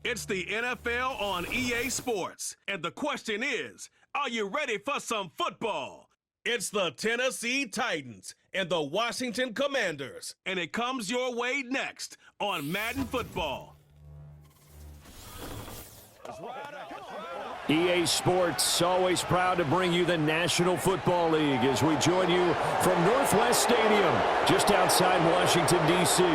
It's the NFL on EA Sports. And the question is, are you ready for some football? It's the Tennessee Titans and the Washington Commanders. And it comes your way next on Madden Football. EA Sports, always proud to bring you the National Football League as we join you from Northwest Stadium, just outside Washington, D.C.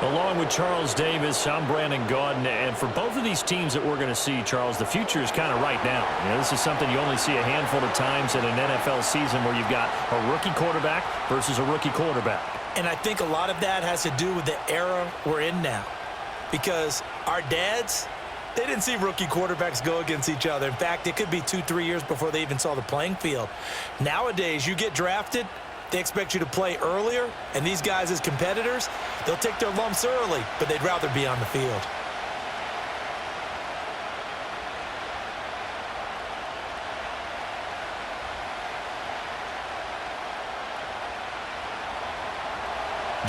Along with Charles Davis, I'm Brandon Gaudin, and for both of these teams that we're going to see, Charles, the future is kind of right now. You know, this is something you only see a handful of times in an NFL season where you've got a rookie quarterback versus a rookie quarterback. And I think a lot of that has to do with the era we're in now, because our dads, they didn't see rookie quarterbacks go against each other. In fact, it could be 2-3 years before they even saw the playing field. Nowadays, you get drafted, they expect you to play earlier, and these guys as competitors, they'll take their lumps early, but they'd rather be on the field.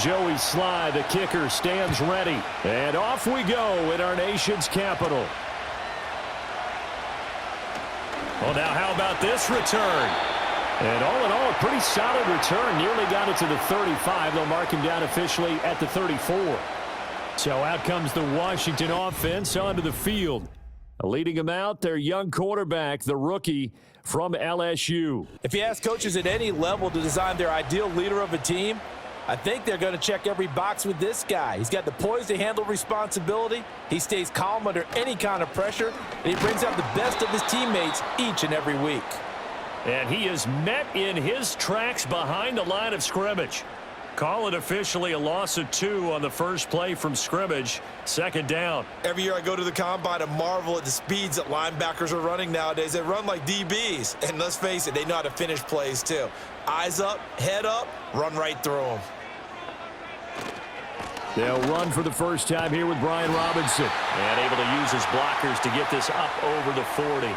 Joey Sly, the kicker, stands ready. And off we go in our nation's capital. Well, now how about this return? And all in all, a pretty solid return. Nearly got it to the 35. They'll mark him down officially at the 34. So out comes the Washington offense onto the field. Leading them out, their young quarterback, the rookie from LSU. If you ask coaches at any level to design their ideal leader of a team, I think they're going to check every box with this guy. He's got the poise to handle responsibility. He stays calm under any kind of pressure, and he brings out the best of his teammates each and every week. And he is met in his tracks behind the line of scrimmage. Call it officially a loss of 2 on the first play from scrimmage. Second down. Every year I go to the combine and marvel at the speeds that linebackers are running nowadays. They run like DBs. And let's face it, they know how to finish plays too. Eyes up, head up, run right through them. They'll run for the first time here with Brian Robinson. And able to use his blockers to get this up over the 40.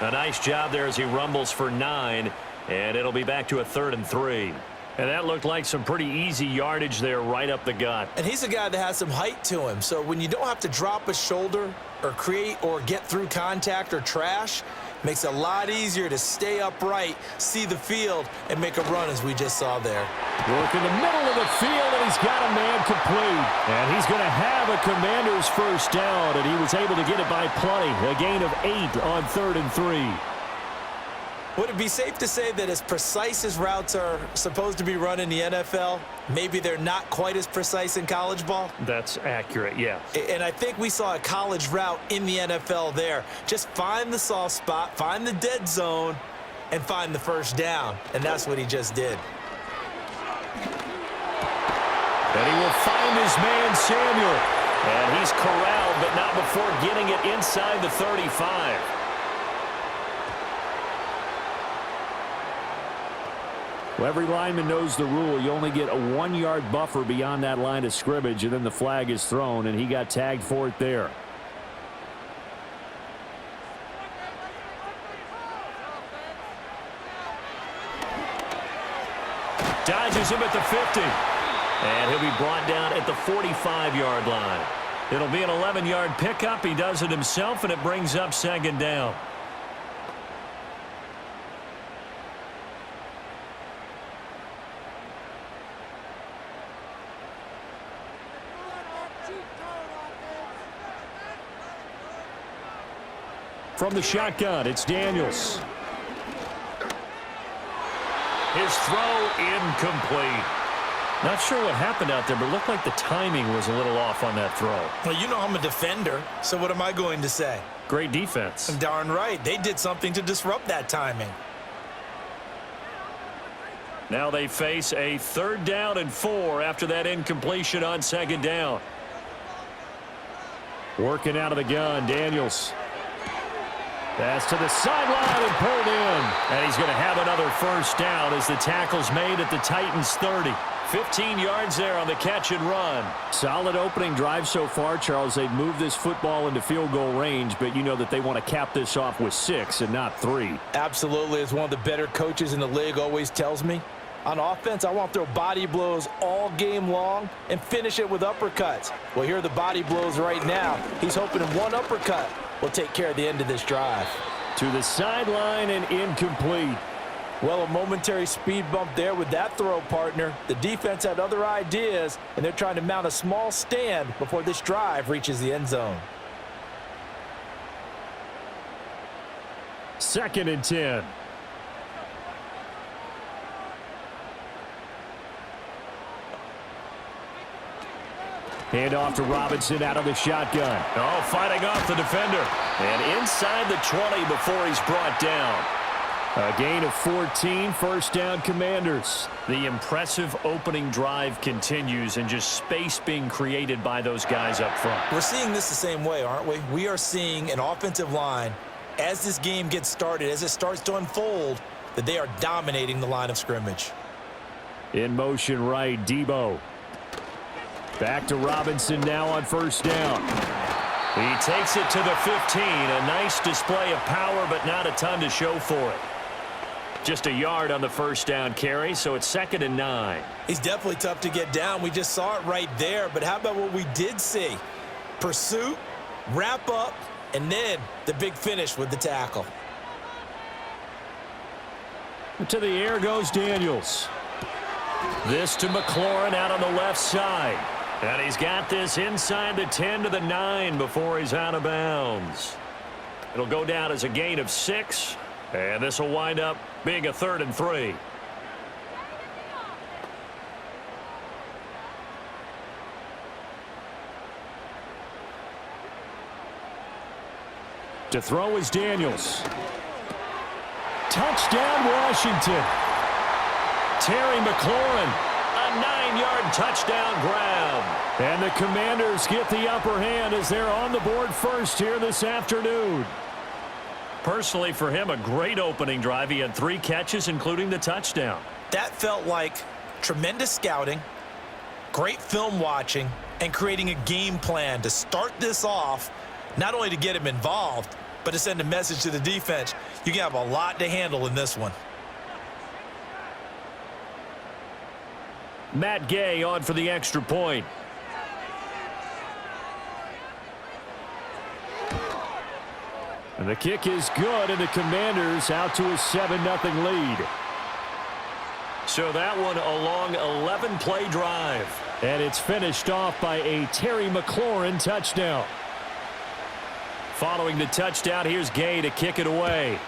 A nice job there as he rumbles for 9. And it'll be back to a 3rd and 3. And that looked like some pretty easy yardage there right up the gut. And he's a guy that has some height to him. So when you don't have to drop a shoulder or create or get through contact or trash, makes it a lot easier to stay upright, see the field, and make a run as we just saw there. Work in the middle of the field, and he's got a man complete. And he's going to have a Commander's first down, and he was able to get it by plenty. A gain of 8 on 3rd and 3. Would it be safe to say that as precise as routes are supposed to be run in the NFL, maybe they're not quite as precise in college ball? That's accurate, yeah. And I think we saw a college route in the NFL there. Just find the soft spot, find the dead zone, and find the first down. And that's what he just did. And he will find his man, Samuel. And he's corralled, but not before getting it inside the 35. Well, every lineman knows the rule. You only get a 1-yard buffer beyond that line of scrimmage, and then the flag is thrown, and he got tagged for it there. Dodges him at the 50. And he'll be brought down at the 45-yard line. It'll be an 11-yard pickup. He does it himself, and it brings up 2nd down. From the shotgun, it's Daniels. His throw incomplete. Not sure what happened out there, but it looked like the timing was a little off on that throw. Well, you know I'm a defender, so what am I going to say? Great defense. Darn right. They did something to disrupt that timing. Now they face a 3rd down and 4 after that incompletion on 2nd down. Working out of the gun, Daniels. Pass to the sideline and pulled in. And he's going to have another first down as the tackle's made at the Titans' 30. 15 yards there on the catch and run. Solid opening drive so far, Charles. They've moved this football into field goal range, but you know that they want to cap this off with 6 and not 3. Absolutely. As one of the better coaches in the league always tells me, On offense, I want to throw body blows all game long and finish it with uppercuts. Well, here are the body blows right now. He's hoping one uppercut will take care of the end of this drive. To the sideline and incomplete. Well, a momentary speed bump there with that throw, partner. The defense had other ideas, and they're trying to mount a small stand before this drive reaches the end zone. 2nd and 10. Hand off to Robinson out of the shotgun. Oh, fighting off the defender. And inside the 20 before he's brought down. A gain of 14, first down Commanders. The impressive opening drive continues and just space being created by those guys up front. We're seeing this the same way, aren't we? We are seeing an offensive line, as this game gets started, as it starts to unfold, that they are dominating the line of scrimmage. In motion right, Debo. Back to Robinson now on first down. He takes it to the 15. A nice display of power, but not a ton to show for it. Just a yard on the first down carry, so it's 2nd and 9. He's definitely tough to get down. We just saw it right there, but how about what we did see? Pursuit, wrap up, and then the big finish with the tackle. To the air goes Daniels. This to McLaurin out on the left side. And he's got this inside the 10 to the 9 before he's out of bounds. It'll go down as a gain of 6, and this will wind up being a 3rd and 3. To throw is Daniels. Touchdown, Washington. Terry McLaurin, a 9-yard touchdown grab. And the Commanders get the upper hand as they're on the board first here this afternoon. Personally, for him, a great opening drive. He had 3 catches, including the touchdown. That felt like tremendous scouting, great film watching, and creating a game plan to start this off, not only to get him involved, but to send a message to the defense. You can have a lot to handle in this one. Matt Gay on for the extra point. And the kick is good, and the Commanders out to a 7-0 lead. So that one a long 11-play drive. And it's finished off by a Terry McLaurin touchdown. Following the touchdown, here's Gay to kick it away.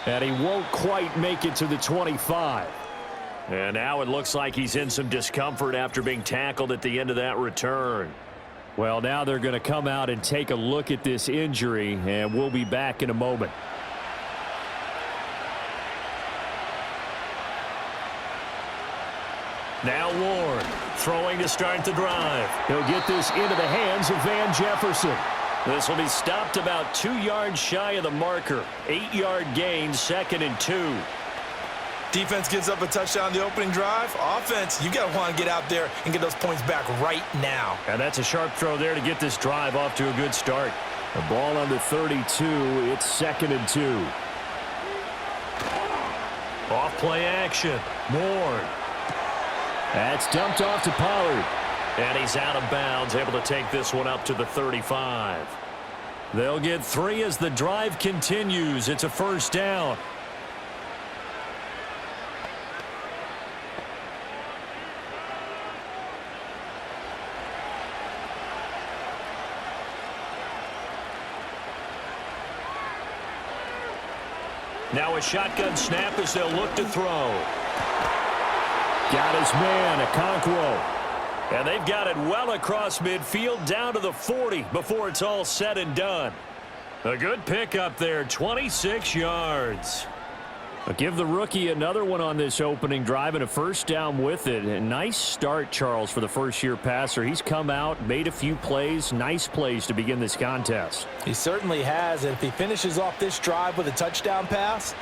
And he won't quite make it to the 25. And now it looks like he's in some discomfort after being tackled at the end of that return. Well, now they're going to come out and take a look at this injury, and we'll be back in a moment. Now Ward throwing to start the drive. He'll get this into the hands of Van Jefferson. This will be stopped about 2 yards shy of the marker. 8-yard gain, 2nd and 2. Defense gives up a touchdown on the opening drive. Offense, you got to want to get out there and get those points back right now. And that's a sharp throw there to get this drive off to a good start. The ball on the 32. It's 2nd and 2. Off play action. Ward. That's dumped off to Pollard. And he's out of bounds, able to take this one up to the 35. They'll get 3 as the drive continues. It's a first down. Now a shotgun snap as they'll look to throw. Got his man, Okonkwo. And they've got it well across midfield down to the 40 before it's all said and done. A good pickup there, 26 yards. I'll give the rookie another one on this opening drive and a first down with it. A nice start, Charles, for the first-year passer. He's come out, made a few plays, nice plays to begin this contest. He certainly has, and if he finishes off this drive with a touchdown pass,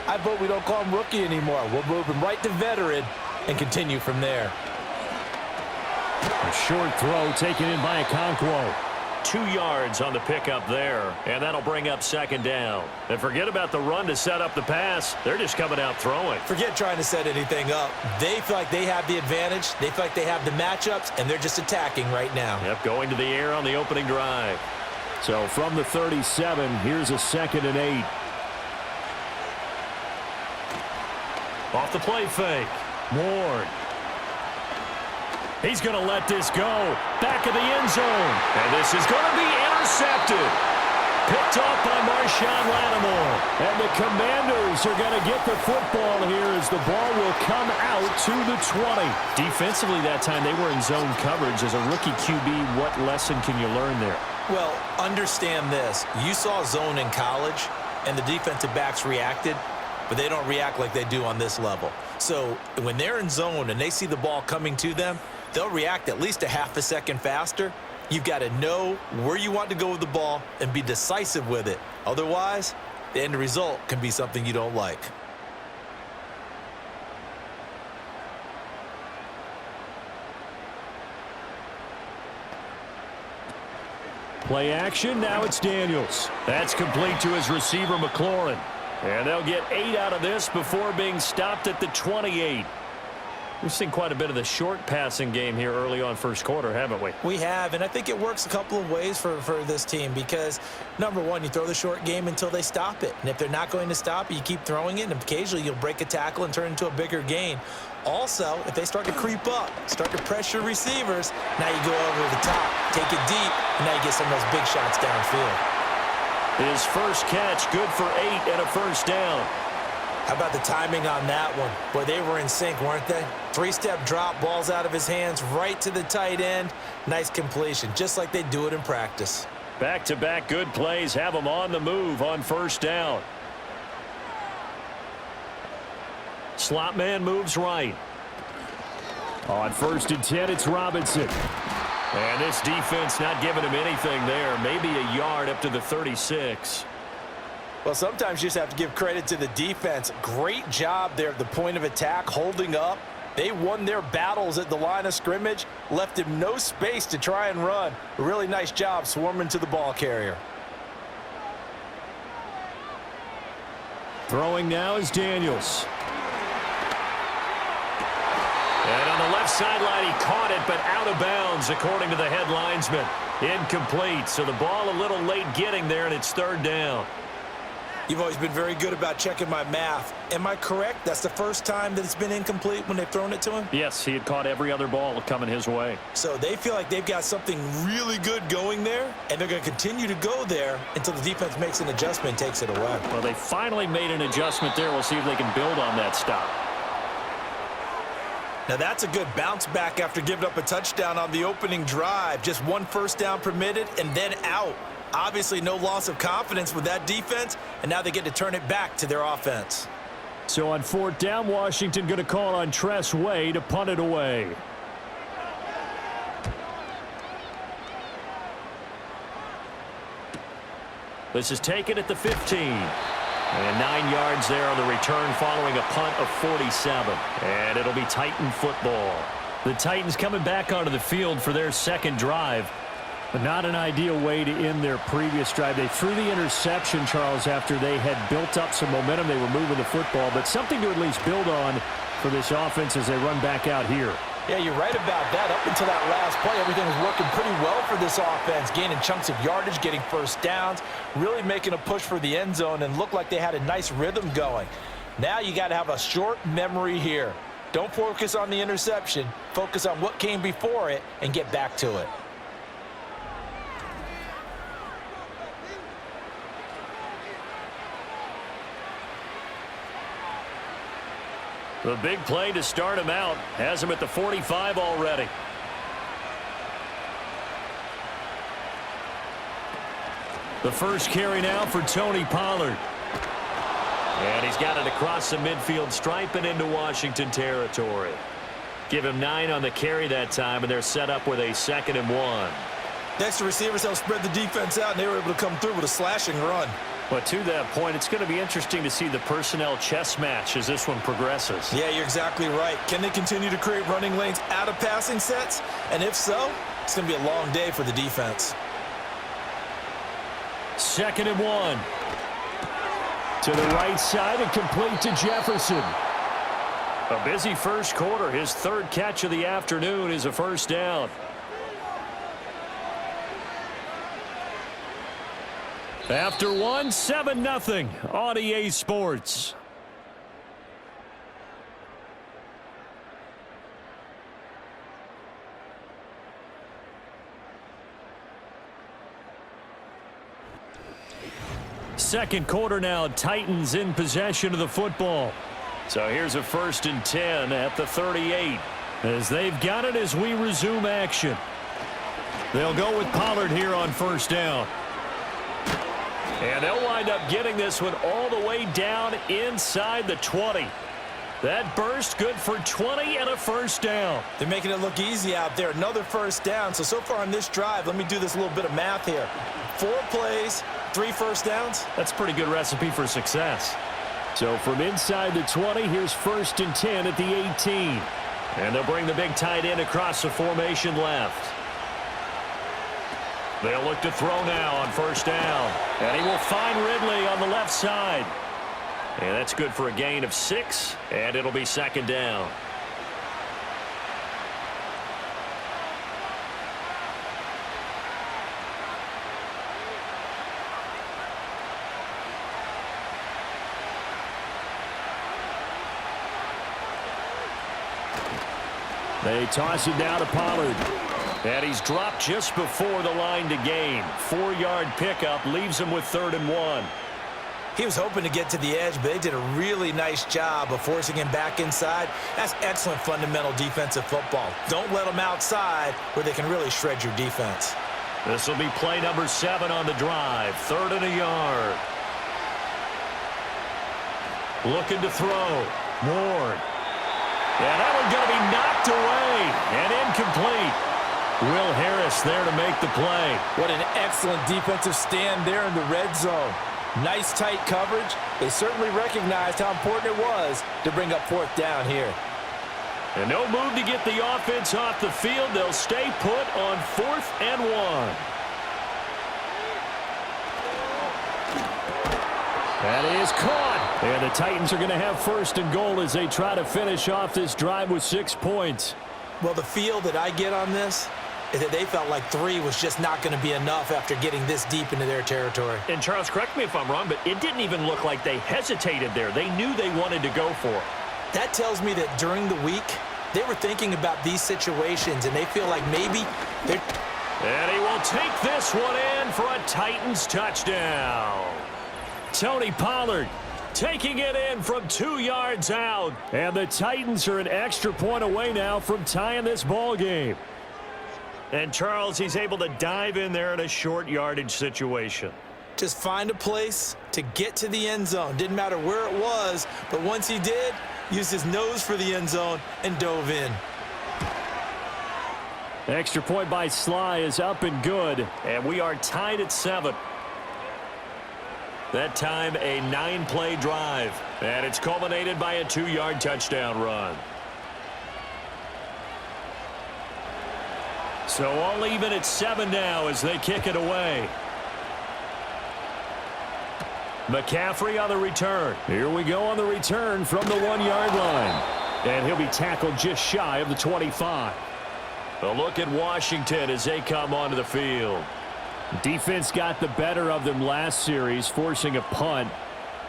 I vote we don't call him rookie anymore. We'll move him right to veteran and continue from there. A short throw taken in by Okonkwo. 2 yards on the pickup there. And that'll bring up second down. And forget about the run to set up the pass. They're just coming out throwing. Forget trying to set anything up. They feel like they have the advantage. They feel like they have the matchups, and they're just attacking right now. Yep, going to the air on the opening drive. So from the 37, here's a 2nd and 8. Off the play fake. Ward. He's going to let this go. Back of the end zone. And this is going to be intercepted. Picked off by Marshawn Lattimore. And the Commanders are going to get the football here as the ball will come out to the 20. Defensively that time, they were in zone coverage. As a rookie QB, what lesson can you learn there? Well, understand this. You saw zone in college, and the defensive backs reacted, but they don't react like they do on this level. So when they're in zone and they see the ball coming to them, they'll react at least a half a second faster. You've got to know where you want to go with the ball and be decisive with it. Otherwise, the end result can be something you don't like. Play action, now it's Daniels. That's complete to his receiver, McLaurin. And they'll get 8 out of this before being stopped at the 28. We've seen quite a bit of the short passing game here early on first quarter, haven't we? We have, and I think it works a couple of ways for this team because, number one, you throw the short game until they stop it. And if they're not going to stop it, you keep throwing it, and occasionally you'll break a tackle and turn it into a bigger gain. Also, if they start to creep up, start to pressure receivers, now you go over the top, take it deep, and now you get some of those big shots downfield. His first catch, good for 8 and a first down. How about the timing on that one? Boy, they were in sync, weren't they? 3-step drop, balls out of his hands, right to the tight end. Nice completion, just like they do it in practice. Back-to-back good plays have them on the move on first down. Slot man moves right. On 1st and 10, it's Robinson. And this defense not giving him anything there. Maybe a yard up to the 36. Well, sometimes you just have to give credit to the defense. Great job there at the point of attack, holding up. They won their battles at the line of scrimmage, left him no space to try and run. A really nice job swarming to the ball carrier. Throwing now is Daniels. And on the left sideline, he caught it, but out of bounds, according to the head linesman. Incomplete, so the ball a little late getting there, and it's 3rd down. You've always been very good about checking my math. Am I correct? That's the first time that it's been incomplete when they've thrown it to him? Yes, he had caught every other ball coming his way. So they feel like they've got something really good going there, and they're going to continue to go there until the defense makes an adjustment and takes it away. Well, they finally made an adjustment there. We'll see if they can build on that stop. Now that's a good bounce back after giving up a touchdown on the opening drive. Just 1 first down permitted and then out. Obviously no loss of confidence with that defense, and now they get to turn it back to their offense. So on 4th down, Washington going to call on Tress Way to punt it away. This is taken at the 15. And 9 yards there on the return following a punt of 47. And it'll be Titan football. The Titans coming back onto the field for their 2nd drive. But not an ideal way to end their previous drive. They threw the interception, Charles, after they had built up some momentum. They were moving the football, but something to at least build on for this offense as they run back out here. Yeah, you're right about that. Up until that last play, everything was working pretty well for this offense, gaining chunks of yardage, getting first downs, really making a push for the end zone, and looked like they had a nice rhythm going. Now you got to have a short memory here. Don't focus on the interception. Focus on what came before it and get back to it. The big play to start him out has him at the 45 already. The first carry now for Tony Pollard. And he's got it across the midfield stripe and into Washington territory. Give him 9 on the carry that time, and they're set up with a 2nd and 1. Next, the receivers helped spread the defense out, and they were able to come through with a slashing run. But to that point, it's going to be interesting to see the personnel chess match as this one progresses. Yeah, you're exactly right. Can they continue to create running lanes out of passing sets? And if so, it's going to be a long day for the defense. 2nd and 1. To the right side and complete to Jefferson. A busy first quarter. His 3rd catch of the afternoon is a first down. After 1, 7-0 on EA Sports. Second quarter now, Titans in possession of the football. So here's a 1st and 10 at the 38. As they've got it as we resume action. They'll go with Pollard here on 1st down. And they'll wind up getting this one all the way down inside the 20. That burst good for 20 and a first down. They're making it look easy out there. Another first down. So far on this drive, let me do this little bit of math here. 4 plays, 3 first downs. That's a pretty good recipe for success. So from inside the 20, here's 1st and 10 at the 18. And they'll bring the big tight end across the formation left. They'll look to throw now on 1st down. And he will find Ridley on the left side. And that's good for a gain of 6, and it'll be 2nd down. They toss it down to Pollard. And he's dropped just before the line to gain. 4-yard pickup leaves him with 3rd and 1. He was hoping to get to the edge, but they did a really nice job of forcing him back inside. That's excellent fundamental defensive football. Don't let them outside where they can really shred your defense. This will be play number 7 on the drive. 3rd and a yard. Looking to throw. Ward. And that one's going to be knocked away and incomplete. Will Harris there to make the play. What an excellent defensive stand there in the red zone. Nice tight coverage. They certainly recognized how important it was to bring up 4th down here. And no move to get the offense off the field. They'll stay put on 4th and 1. That is caught. And the Titans are going to have 1st and goal as they try to finish off this drive with 6 points. Well, the feel that I get on this is that they felt like 3 was just not going to be enough after getting this deep into their territory. And Charles, correct me if I'm wrong, but it didn't even look like they hesitated there. They knew they wanted to go for it. That tells me that during the week, they were thinking about these situations, and they feel like maybe they're... And he will take this one in for a Titans touchdown. Tony Pollard taking it in from 2 yards out. And the Titans are an extra point away now from tying this ball game. And Charles, he's able to dive in there in a short yardage situation. Just find a place to get to the end zone. Didn't matter where it was, but once he did, used his nose for the end zone and dove in. Extra point by Sly is up and good. And we are tied at 7. That time a 9-play drive. And it's culminated by a 2-yard touchdown run. So all even at 7 now as they kick it away. McCaffrey on the return. Here we go on the return from the 1-yard line. And he'll be tackled just shy of the 25. A look at Washington as they come onto the field. Defense got the better of them last series, forcing a punt.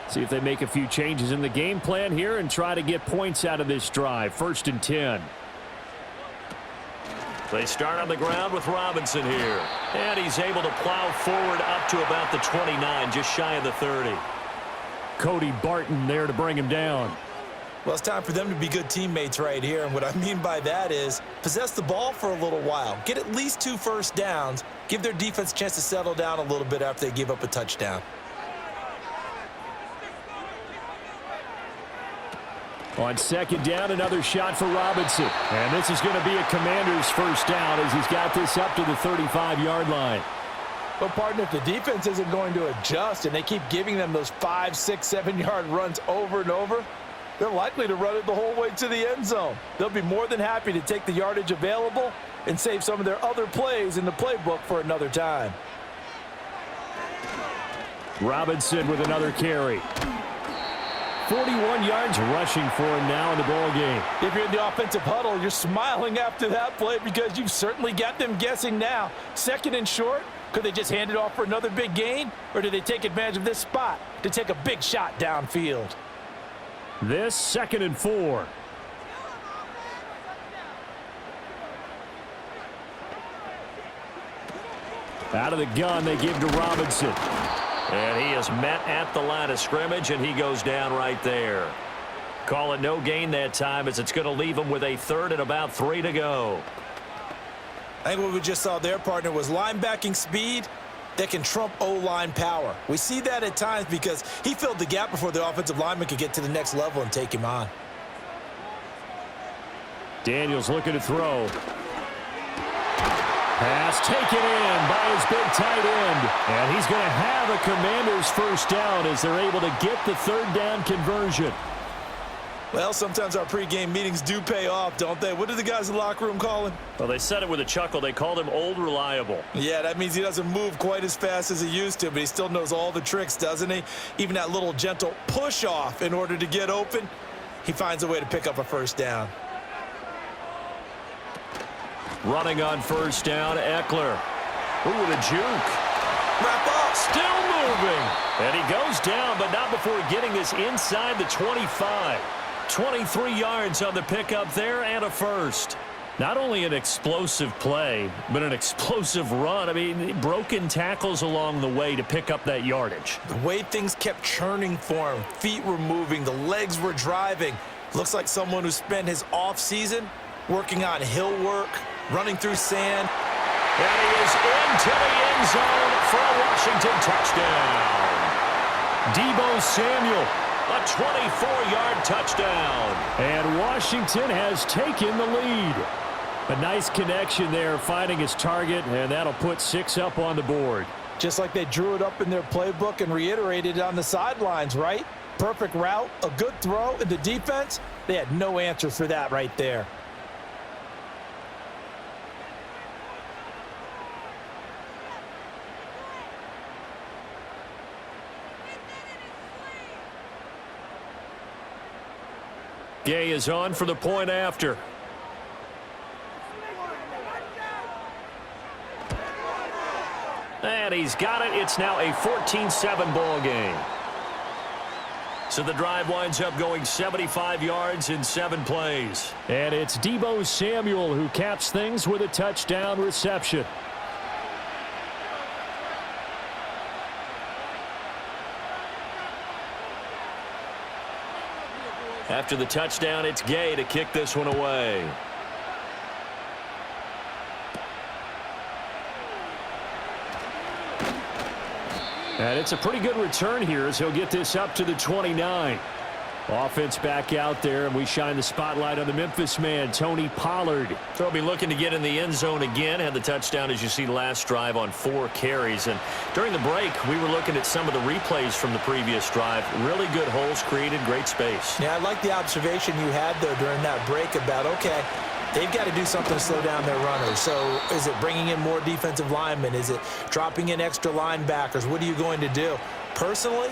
See if they make a few changes in the game plan here and try to get points out of this drive. 1st and 10. They start on the ground with Robinson here. And he's able to plow forward up to about the 29, just shy of the 30. Cody Barton there to bring him down. Well, it's time for them to be good teammates right here. And what I mean by that is possess the ball for a little while. Get at least 2 first downs. Give their defense a chance to settle down a little bit after they give up a touchdown. On 2nd down, another shot for Robinson. And this is going to be a Commander's first down as he's got this up to the 35-yard line. But, partner, if the defense isn't going to adjust and they keep giving them those 5, 6, 7-yard runs over and over, they're likely to run it the whole way to the end zone. They'll be more than happy to take the yardage available and save some of their other plays in the playbook for another time. Robinson with another carry. 41 yards rushing for him now in the ball game. If you're in the offensive huddle, you're smiling after that play because you've certainly got them guessing now. Second and short, could they just hand it off for another big gain? Or do they take advantage of this spot to take a big shot downfield? This 2nd and 4. Out of the gun, they give to Robinson. And he is met at the line of scrimmage, and he goes down right there. Call it no gain that time, as it's going to leave him with a 3rd and about 3 to go. I think what we just saw there, partner, was linebacking speed that can trump O-line power. We see that at times because he filled the gap before the offensive lineman could get to the next level and take him on. Daniels looking to throw. Pass taken in by his big tight end. And he's going to have a Commanders first down as they're able to get the 3rd down conversion. Well, sometimes our pregame meetings do pay off, don't they? What did the guys in the locker room call him? Well, they said it with a chuckle. They called him Old Reliable. Yeah, that means he doesn't move quite as fast as he used to, but he still knows all the tricks, doesn't he? Even that little gentle push-off in order to get open, he finds a way to pick up a first down. Running on first down, Eckler. Ooh, with a juke. Wrap up. Still moving. And he goes down, but not before getting this inside the 25. 23 yards on the pickup there and a first. Not only an explosive play, but an explosive run. I mean, broken tackles along the way to pick up that yardage. The way things kept churning for him, feet were moving, the legs were driving. Looks like someone who spent his offseason working on hill work, running through sand. And he is into the end zone for a Washington touchdown. Deebo Samuel. A 24-yard touchdown. And Washington has taken the lead. A nice connection there, finding his target, and that'll put 6 up on the board. Just like they drew it up in their playbook and reiterated it on the sidelines, right? Perfect route, a good throw, and the defense, they had no answer for that right there. Gay is on for the point after. And he's got it. It's now a 14-7 ball game. So the drive winds up going 75 yards in 7 plays. And it's Deebo Samuel who caps things with a touchdown reception. After the touchdown, it's Gay to kick this one away. And it's a pretty good return here as he'll get this up to the 29. Offense back out there, and we shine the spotlight on the Memphis man, Tony Pollard. They'll be looking to get in the end zone again. Had the touchdown, as you see, last drive on 4 carries. And during the break, we were looking at some of the replays from the previous drive. Really good holes created, great space. Yeah, I like the observation you had, though, during that break about, okay, they've got to do something to slow down their runners. So is it bringing in more defensive linemen? Is it dropping in extra linebackers? What are you going to do? Personally,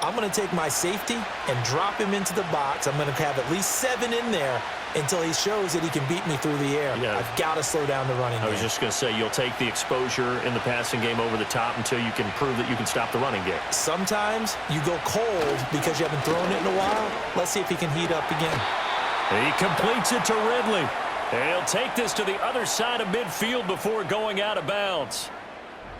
I'm going to take my safety and drop him into the box. I'm going to have at least 7 in there until he shows that he can beat me through the air. Yeah. I've got to slow down the running game. I was just going to say, you'll take the exposure in the passing game over the top until you can prove that you can stop the running game. Sometimes you go cold because you haven't thrown it in a while. Let's see if he can heat up again. He completes it to Ridley. And he'll take this to the other side of midfield before going out of bounds.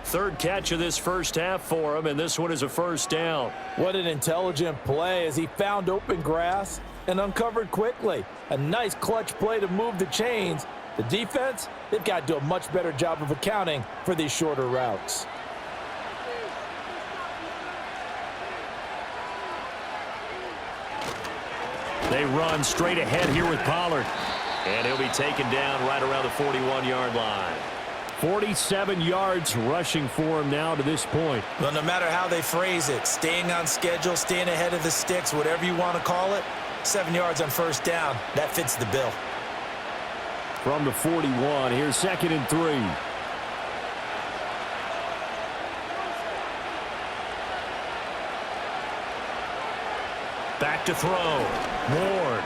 3rd catch of this first half for him, and this one is a first down. What an intelligent play as he found open grass and uncovered quickly. A nice clutch play to move the chains. The defense, they've got to do a much better job of accounting for these shorter routes. They run straight ahead here with Pollard. And he'll be taken down right around the 41-yard line. 47 yards rushing for him now to this point. Well, no matter how they phrase it, staying on schedule, staying ahead of the sticks, whatever you want to call it, 7 yards on first down, that fits the bill. From the 41, here's 2nd and 3. Back to throw. Ward.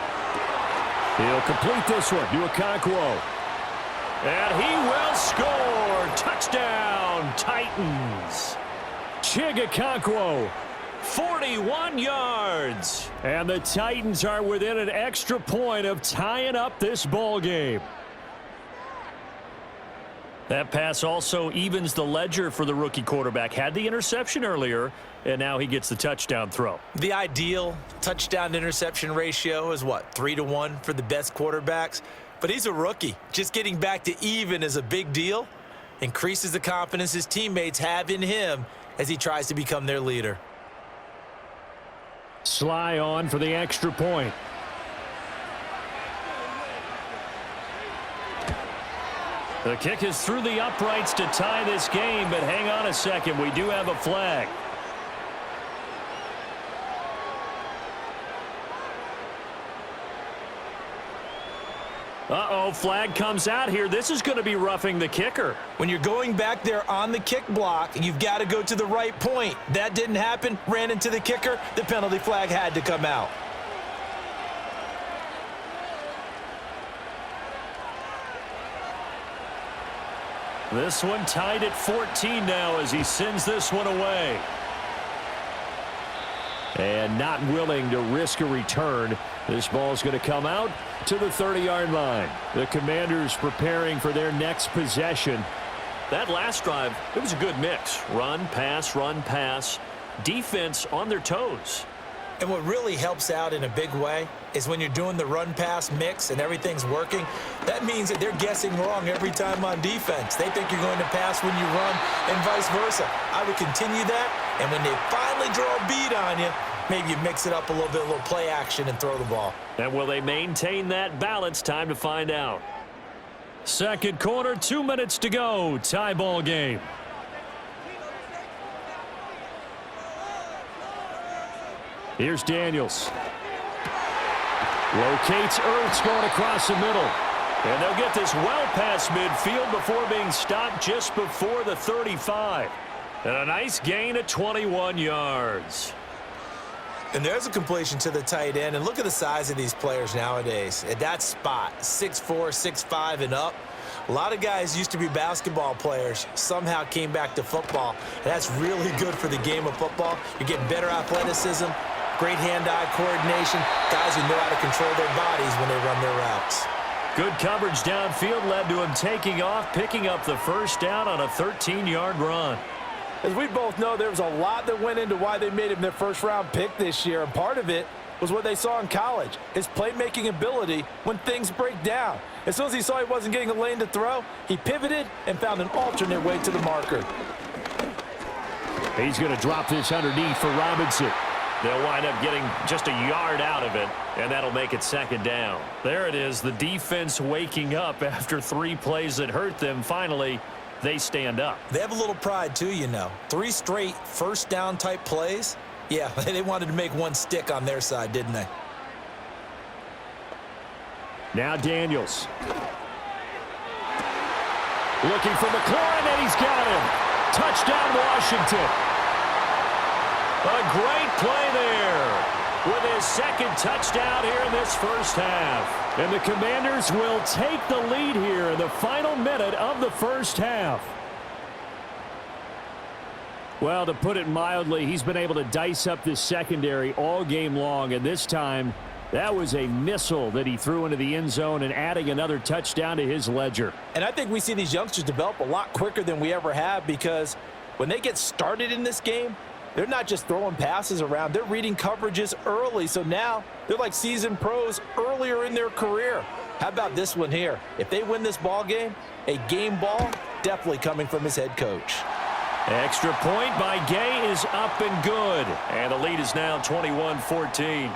He'll complete this one to Okonkwo. And he will score. Touchdown, Titans. Okonkwo, 41 yards. And the Titans are within an extra point of tying up this ball game. That pass also evens the ledger for the rookie quarterback. Had the interception earlier, and now he gets the touchdown throw. The ideal touchdown-interception ratio is what, 3-to-1 for the best quarterbacks? But he's a rookie. Just getting back to even is a big deal. Increases the confidence his teammates have in him as he tries to become their leader. Sly on for the extra point. The kick is through the uprights to tie this game, but hang on a second. We do have a flag. Uh-oh, flag comes out here. This is going to be roughing the kicker. When you're going back there on the kick block, you've got to go to the right point. That didn't happen. Ran into the kicker. The penalty flag had to come out. This one tied at 14 now as he sends this one away. And not willing to risk a return. This ball is going to come out to the 30-yard line. The Commanders preparing for their next possession. That last drive, it was a good mix. Run, pass, defense on their toes. And what really helps out in a big way is when you're doing the run-pass mix and everything's working, that means that they're guessing wrong every time on defense. They think you're going to pass when you run and vice versa. I would continue that, and when they finally draw a bead on you, maybe you mix it up a little bit, a little play action, and throw the ball. And will they maintain that balance? Time to find out. Second quarter, 2 minutes to go. Tie ball game. Here's Daniels. Locates Ertz going across the middle. And they'll get this well past midfield before being stopped just before the 35. And a nice gain of 21 yards. And there's a completion to the tight end. And look at the size of these players nowadays. At that spot, 6'4", 6'5", and up. A lot of guys used to be basketball players, somehow came back to football. And that's really good for the game of football. You're getting better athleticism, great hand-eye coordination, guys who know how to control their bodies when they run their routes. Good coverage downfield led to him taking off, picking up the first down on a 13-yard run. As we both know, there was a lot that went into why they made him their first-round pick this year, and part of it was what they saw in college, his playmaking ability when things break down. As soon as he saw he wasn't getting a lane to throw, he pivoted and found an alternate way to the marker. He's going to drop this underneath for Robinson. They'll wind up getting just a yard out of it, and that'll make it second down. There it is, the defense waking up after 3 plays that hurt them. Finally, they stand up. They have a little pride, too, you know. 3 straight first-down type plays. Yeah, they wanted to make one stick on their side, didn't they? Now Daniels. Looking for McLaurin, and he's got him. Touchdown, Washington. A great play there with his second touchdown here in this first half. And the Commanders will take the lead here in the final minute of the first half. Well, to put it mildly, he's been able to dice up this secondary all game long, and this time that was a missile that he threw into the end zone and adding another touchdown to his ledger. And I think we see these youngsters develop a lot quicker than we ever have, because when they get started in this game, they're not just throwing passes around. They're reading coverages early, so now they're like seasoned pros earlier in their career. How about this one here? If they win this ball game, a game ball definitely coming from his head coach. Extra point by Gay is up and good. And the lead is now 21-14.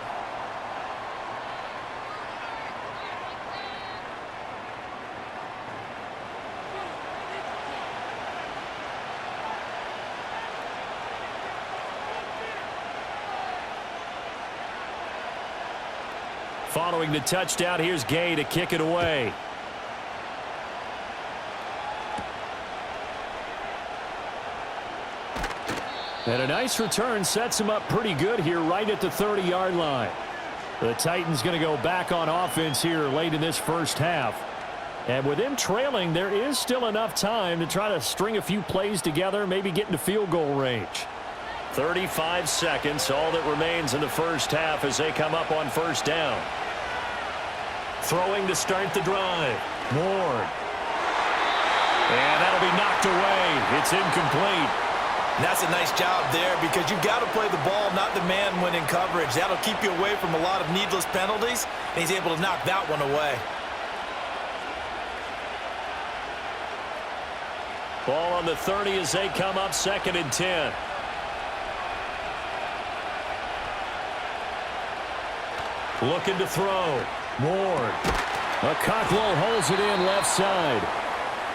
Following the touchdown, here's Gay to kick it away. And a nice return sets him up pretty good here right at the 30-yard line. The Titans going to go back on offense here late in this first half. And with them trailing, there is still enough time to try to string a few plays together, maybe get into field goal range. 35 seconds, all that remains in the first half as they come up on first down. Throwing to start the drive. Ward. And that'll be knocked away. It's incomplete. And that's a nice job there because you've got to play the ball, not the man when in coverage. That'll keep you away from a lot of needless penalties, and he's able to knock that one away. Ball on the 30 as they come up 2nd and 10. Looking to throw. Ward. Okonkwo holds it in left side.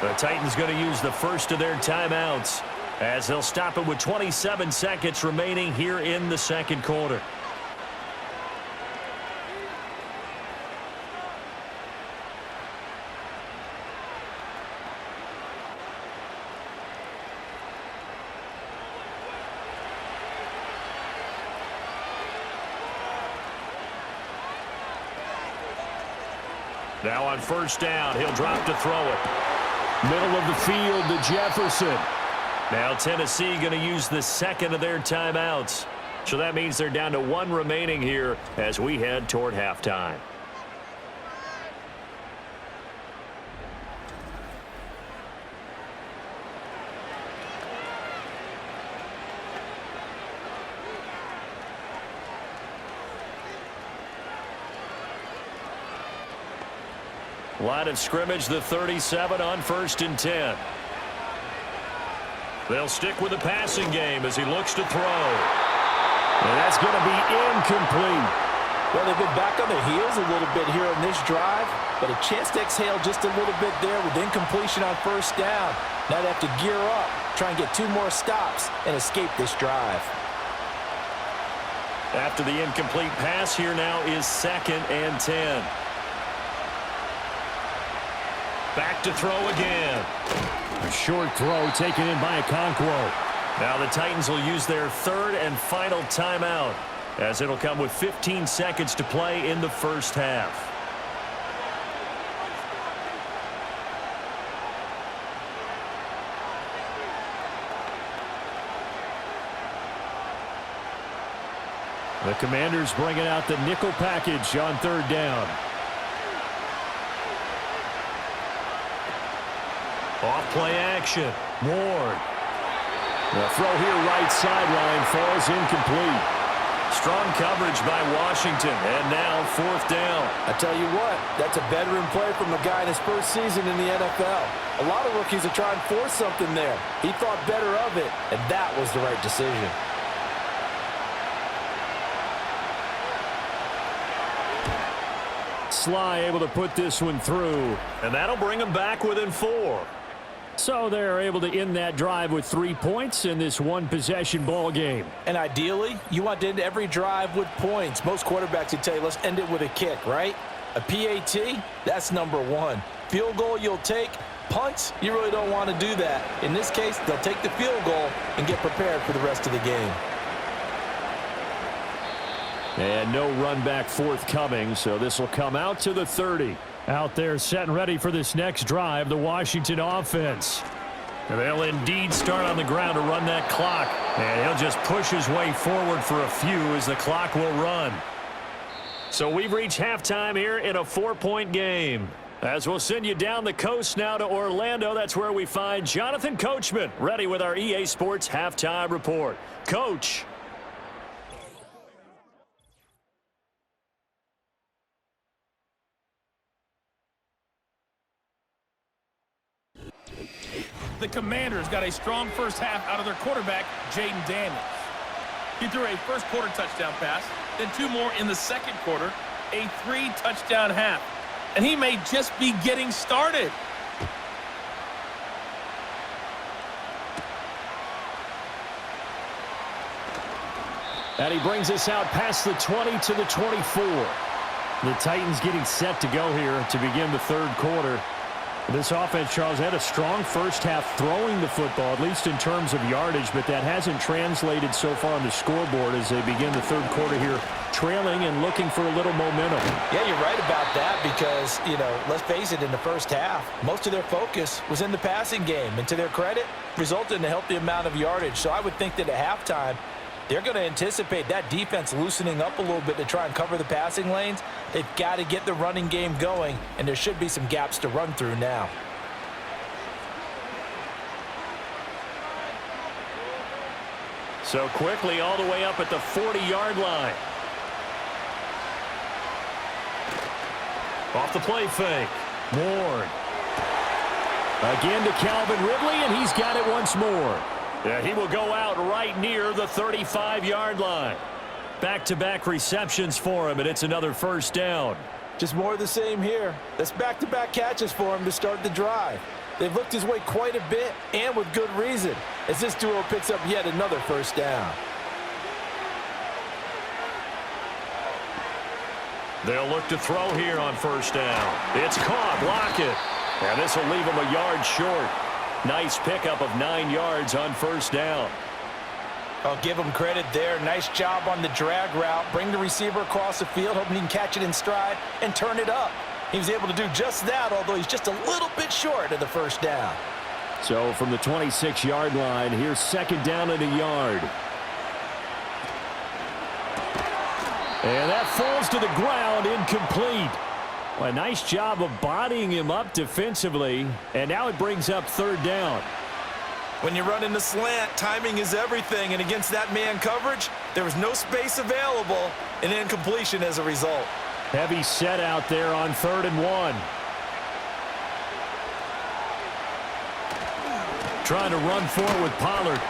The Titans going to use the first of their timeouts as they'll stop it with 27 seconds remaining here in the second quarter. Now on first down, he'll drop to throw it. Middle of the field to Jefferson. Now Tennessee going to use the second of their timeouts. So that means they're down to 1 remaining here as we head toward halftime. Line of scrimmage, the 37 on 1st and 10. They'll stick with the passing game as he looks to throw. And that's going to be incomplete. Well, they've been back on their heels a little bit here on this drive, but a chance to exhale just a little bit there with incompletion on first down. Now they have to gear up, try and get 2 more stops, and escape this drive. After the incomplete pass, here now is 2nd and 10. Back to throw again. A short throw taken in by Okonkwo. Now the Titans will use their 3rd and final timeout as it'll come with 15 seconds to play in the first half. The Commanders bringing out the nickel package on 3rd down. Off play action. Ward. The throw here right sideline falls incomplete. Strong coverage by Washington, and now 4th down. I tell you what, that's a veteran play from a guy in his first season in the NFL. A lot of rookies are trying to force something there. He thought better of it, and that was the right decision. Sly able to put this one through. And that'll bring them back within 4. So they're able to end that drive with 3 points in this one-possession ball game. And ideally, you want to end every drive with points. Most quarterbacks would tell you, let's end it with a kick, right? A PAT, that's number 1. Field goal you'll take. Punts, you really don't want to do that. In this case, they'll take the field goal and get prepared for the rest of the game. And no run back forthcoming, so this will come out to the 30. Out there set and ready for this next drive, the Washington offense. They'll indeed start on the ground to run that clock. And he'll just push his way forward for a few as the clock will run. So we've reached halftime here in a 4-point game. As we'll send you down the coast now to Orlando, that's where we find Jonathan Coachman, ready with our EA Sports Halftime Report. Coach. The Commanders got a strong first half out of their quarterback, Jaden Daniels. He threw a first-quarter touchdown pass, then 2 more in the second quarter, a 3-touchdown half. And he may just be getting started. And he brings us out past the 20 to the 24. The Titans getting set to go here to begin the 3rd quarter. This offense, Charles, had a strong first half throwing the football, at least in terms of yardage, but that hasn't translated so far on the scoreboard as they begin the third quarter here, trailing and looking for a little momentum. Yeah, you're right about that because, let's face it, in the first half, most of their focus was in the passing game. And to their credit, resulted in a healthy amount of yardage. So I would think that at halftime, they're going to anticipate that defense loosening up a little bit to try and cover the passing lanes. They've got to get the running game going, and there should be some gaps to run through now. So quickly all the way up at the 40-yard line. Off the play fake. Ward. Again to Calvin Ridley, and he's got it once more. Yeah, he will go out right near the 35-yard line. Back-to-back receptions for him, and it's another first down. Just more of the same here. That's back-to-back catches for him to start the drive. They've looked his way quite a bit, and with good reason, as this duo picks up yet another first down. They'll look to throw here on first down. It's caught. Lockett. And this will leave him a yard short. Nice pickup of 9 yards on first down. I'll give him credit there. Nice job on the drag route. Bring the receiver across the field, hoping he can catch it in stride and turn it up. He was able to do just that, although he's just a little bit short of the first down. So from the 26-yard line, here's second down and a yard. And that falls to the ground, incomplete. Well, a nice job of bodying him up defensively, and now it brings up third down. When you run in the slant, timing is everything, and against that man coverage, there was no space available, and incompletion as a result. Heavy set out there on 3rd and 1. Trying to run forward with Pollard.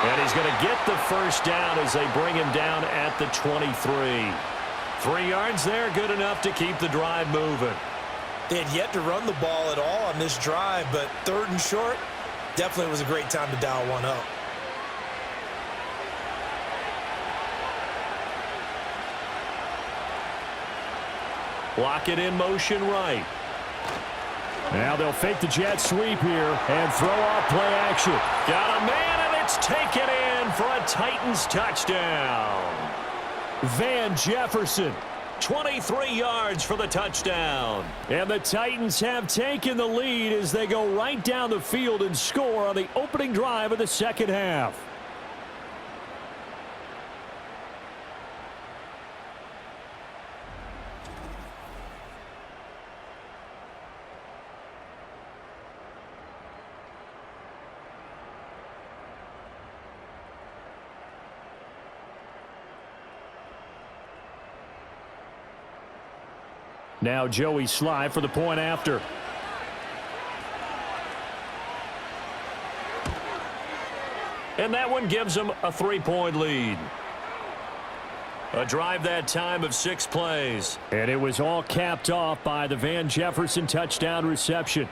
And he's going to get the first down as they bring him down at the 23. 3 yards there, good enough to keep the drive moving. They had yet to run the ball at all on this drive, but 3rd and short, definitely was a great time to dial one up. Lockett in motion right. Now they'll fake the jet sweep here and throw off play action. Got a man, and it's taken in for a Titans touchdown. Van Jefferson. 23 yards for the touchdown. And the Titans have taken the lead as they go right down the field and score on the opening drive of the second half. Now Joey Sly for the point after. And that one gives them a 3-point lead. A drive that time of 6 plays. And it was all capped off by the Van Jefferson touchdown reception.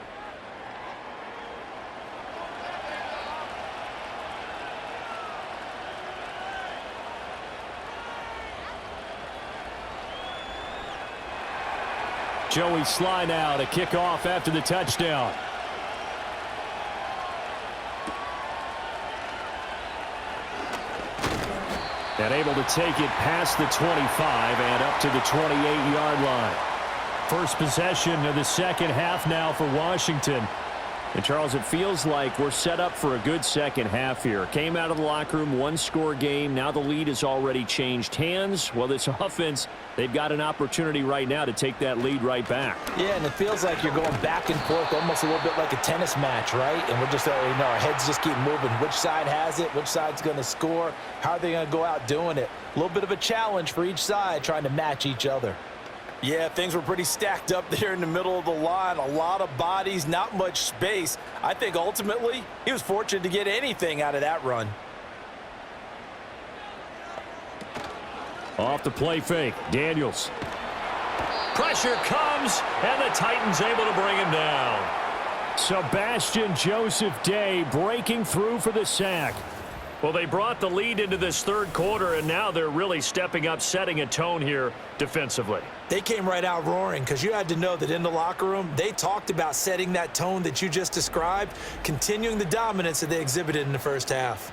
Joey Sly now to kick off after the touchdown. And able to take it past the 25 and up to the 28-yard line. First possession of the second half now for Washington. And, Charles, it feels like we're set up for a good second half here. Came out of the locker room, 1-score game. Now the lead has already changed hands. Well, this offense, they've got an opportunity right now to take that lead right back. Yeah, and it feels like you're going back and forth, almost a little bit like a tennis match, right? And we're just, our heads just keep moving. Which side has it? Which side's going to score? How are they going to go out doing it? A little bit of a challenge for each side, trying to match each other. Yeah, things were pretty stacked up there in the middle of the line. A lot of bodies, not much space. I think ultimately he was fortunate to get anything out of that run. Off the play fake, Daniels. Pressure comes, and the Titans able to bring him down. Sebastian Joseph Day breaking through for the sack. Well, they brought the lead into this third quarter, and now they're really stepping up, setting a tone here defensively. They came right out roaring because you had to know that in the locker room, they talked about setting that tone that you just described, continuing the dominance that they exhibited in the first half.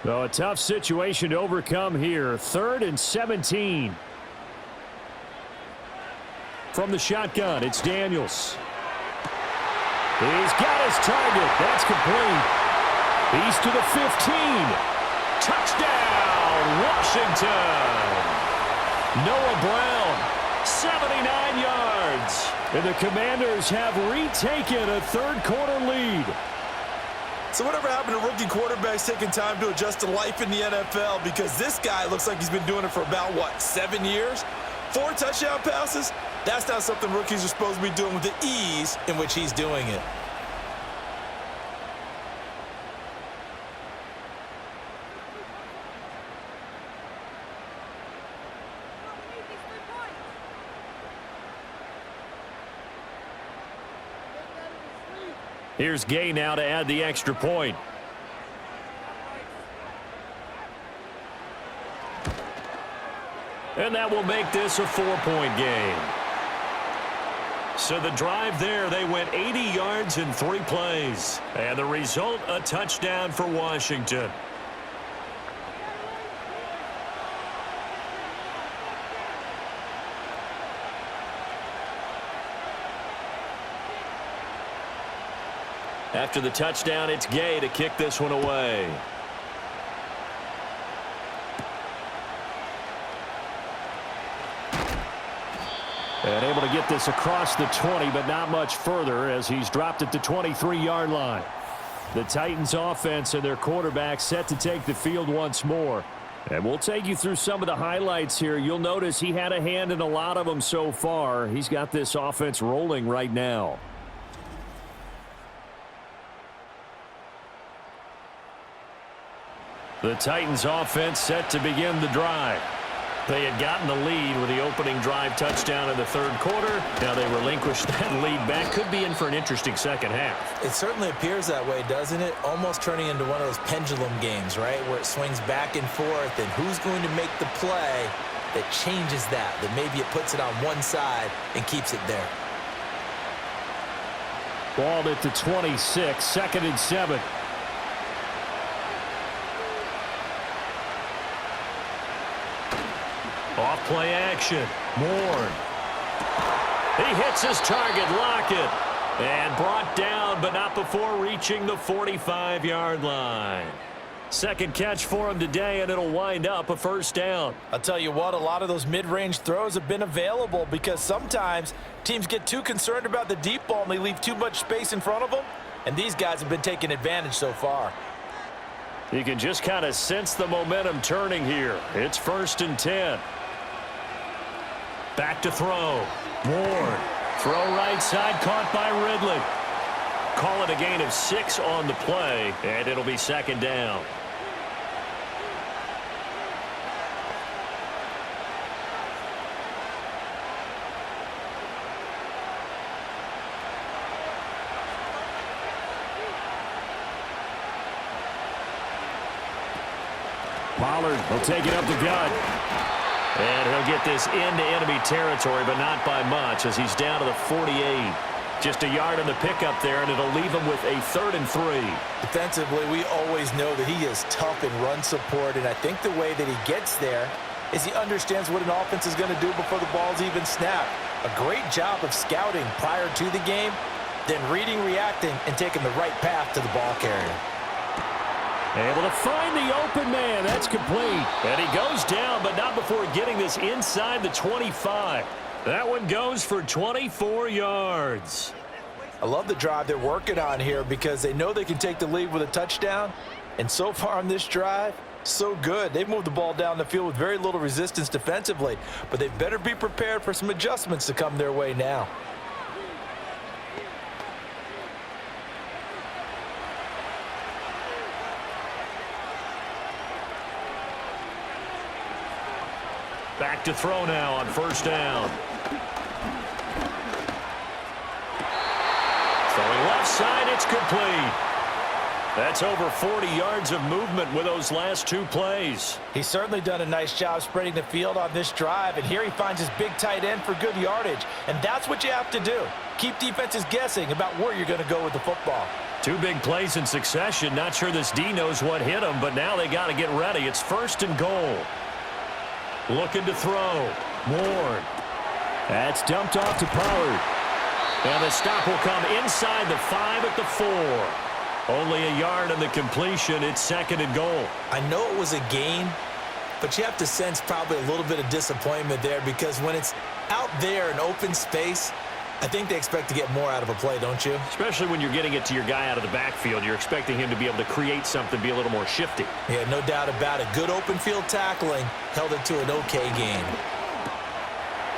So a tough situation to overcome here. 3rd and 17. From the shotgun, it's Daniels. He's got his target. That's complete. He's to the 15. Touchdown, Washington. Noah Brown, 79 yards. And the Commanders have retaken a third quarter lead. So whatever happened to rookie quarterbacks taking time to adjust to life in the NFL? Because this guy looks like he's been doing it for about, 7 years? 4 touchdown passes? That's not something rookies are supposed to be doing with the ease in which he's doing it. Here's Gay now to add the extra point. And that will make this a 4-point game. So the drive there, they went 80 yards in 3 plays. And the result, a touchdown for Washington. After the touchdown, it's Gay to kick this one away. And able to get this across the 20, but not much further as he's dropped it to 23-yard line. The Titans offense and their quarterback set to take the field once more. And we'll take you through some of the highlights here. You'll notice he had a hand in a lot of them so far. He's got this offense rolling right now. The Titans offense set to begin the drive. They had gotten the lead with the opening drive touchdown in the third quarter. Now they relinquished that lead back. Could be in for an interesting second half. It certainly appears that way, doesn't it? Almost turning into one of those pendulum games, right? Where it swings back and forth, and who's going to make the play that changes that maybe it puts it on one side and keeps it there. Balled at the 26, 2nd and 7. Off play action. Moore. He hits his target, Lockett. And brought down, but not before reaching the 45-yard line. Second catch for him today, and it'll wind up a first down. I'll tell you what, a lot of those mid-range throws have been available because sometimes teams get too concerned about the deep ball and they leave too much space in front of them, and these guys have been taking advantage so far. You can just kind of sense the momentum turning here. It's 1st and 10. Back to throw. Ward. Throw right side, caught by Ridley. Call it a gain of 6 on the play, and it'll be 2nd down. Pollard will take it up the gut. And he'll get this into enemy territory, but not by much as he's down to the 48. Just a yard on the pickup there, and it'll leave him with a 3rd and 3. Defensively, we always know that he is tough in run support, and I think the way that he gets there is he understands what an offense is going to do before the ball's even snapped. A great job of scouting prior to the game, then reading, reacting, and taking the right path to the ball carrier. Able to find the open man. That's complete. And he goes down, but not before getting this inside the 25. That one goes for 24 yards. I love the drive they're working on here because they know they can take the lead with a touchdown. And so far on this drive, so good. They've moved the ball down the field with very little resistance defensively. But they better be prepared for some adjustments to come their way now. Back to throw now on first down. Throwing left side, it's complete. That's over 40 yards of movement with those last two plays. He's certainly done a nice job spreading the field on this drive, and here he finds his big tight end for good yardage. And that's what you have to do. Keep defenses guessing about where you're going to go with the football. Two big plays in succession. Not sure this D knows what hit him, but now they got to get ready. It's first and goal. Looking to throw. Ward. That's dumped off to Pollard. And the stop will come inside the 5 at the 4. Only a yard on the completion. It's second and goal. I know it was a gain, but you have to sense probably a little bit of disappointment there because when it's out there in open space, I think they expect to get more out of a play, don't you? Especially when you're getting it to your guy out of the backfield. You're expecting him to be able to create something, be a little more shifty. Yeah, no doubt about it. Good open field tackling held it to an okay gain.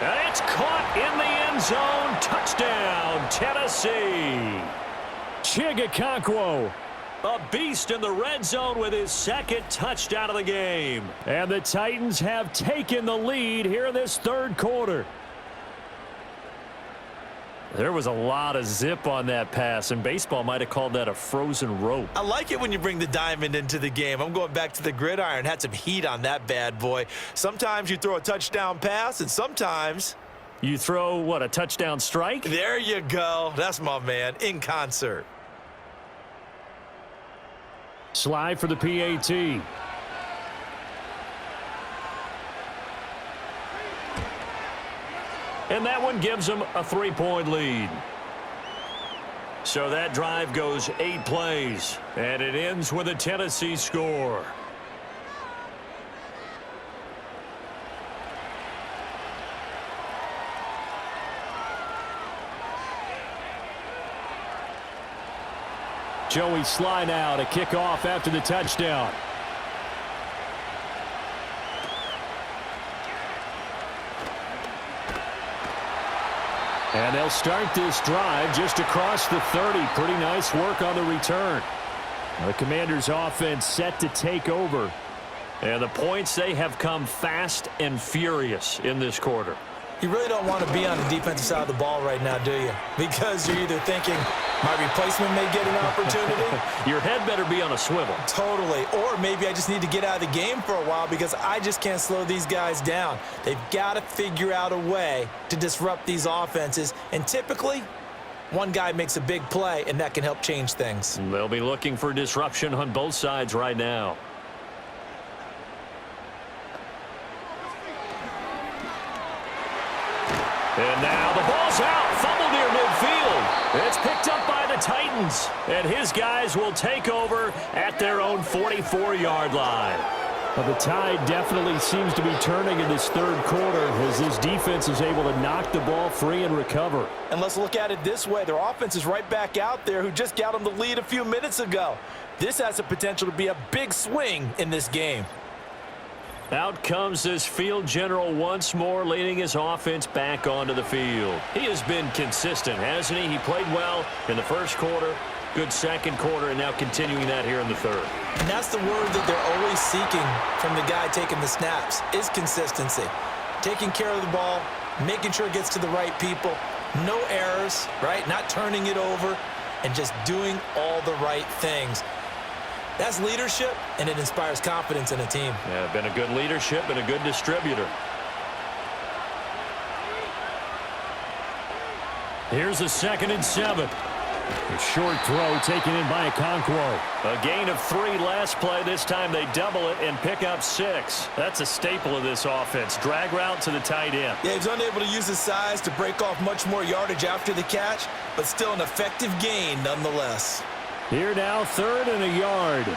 And it's caught in the end zone. Touchdown, Tennessee. Chigakonkwo. A beast in the red zone with his second touchdown of the game. And the Titans have taken the lead here in this third quarter. There was a lot of zip on that pass, and baseball might have called that a frozen rope. I like it when you bring the diamond into the game. I'm going back to the gridiron. Had some heat on that bad boy. Sometimes you throw a touchdown pass, and sometimes you throw, what, a touchdown strike? There you go. That's my man, in concert. Slide for the PAT. And that one gives them a 3-point lead. So that drive goes 8 plays, and it ends with a Tennessee score. Joey Sly now to kick off after the touchdown. And they'll start this drive just across the 30. Pretty nice work on the return. The Commanders' offense set to take over. And the points, they have come fast and furious in this quarter. You really don't want to be on the defensive side of the ball right now, do you? Because you're either thinking, my replacement may get an opportunity. Your head better be on a swivel. Totally. Or maybe I just need to get out of the game for a while because I just can't slow these guys down. They've got to figure out a way to disrupt these offenses. And typically, one guy makes a big play, and that can help change things. They'll be looking for disruption on both sides right now. And now the ball's out. Fumble near midfield. It's picked up by the Titans. And his guys will take over at their own 44-yard line. Well, the tide definitely seems to be turning in this third quarter as this defense is able to knock the ball free and recover. And let's look at it this way. Their offense is right back out there who just got them the lead a few minutes ago. This has the potential to be a big swing in this game. Out comes this field general once more, leading his offense back onto the field. He has been consistent, hasn't he? He played well in the first quarter, good second quarter, and now continuing that here in the third. And that's the word that they're always seeking from the guy taking the snaps, is consistency. Taking care of the ball, making sure it gets to the right people, no errors, right? Not turning it over, and just doing all the right things. That's leadership, and it inspires confidence in a team. Yeah, been a good leadership and a good distributor. Here's a 2nd and 7. A short throw taken in by Okonkwo. A gain of 3 last play. This time they double it and pick up 6. That's a staple of this offense. Drag route to the tight end. Yeah, he's unable to use his size to break off much more yardage after the catch, but still an effective gain nonetheless. Here now, 3rd and a yard.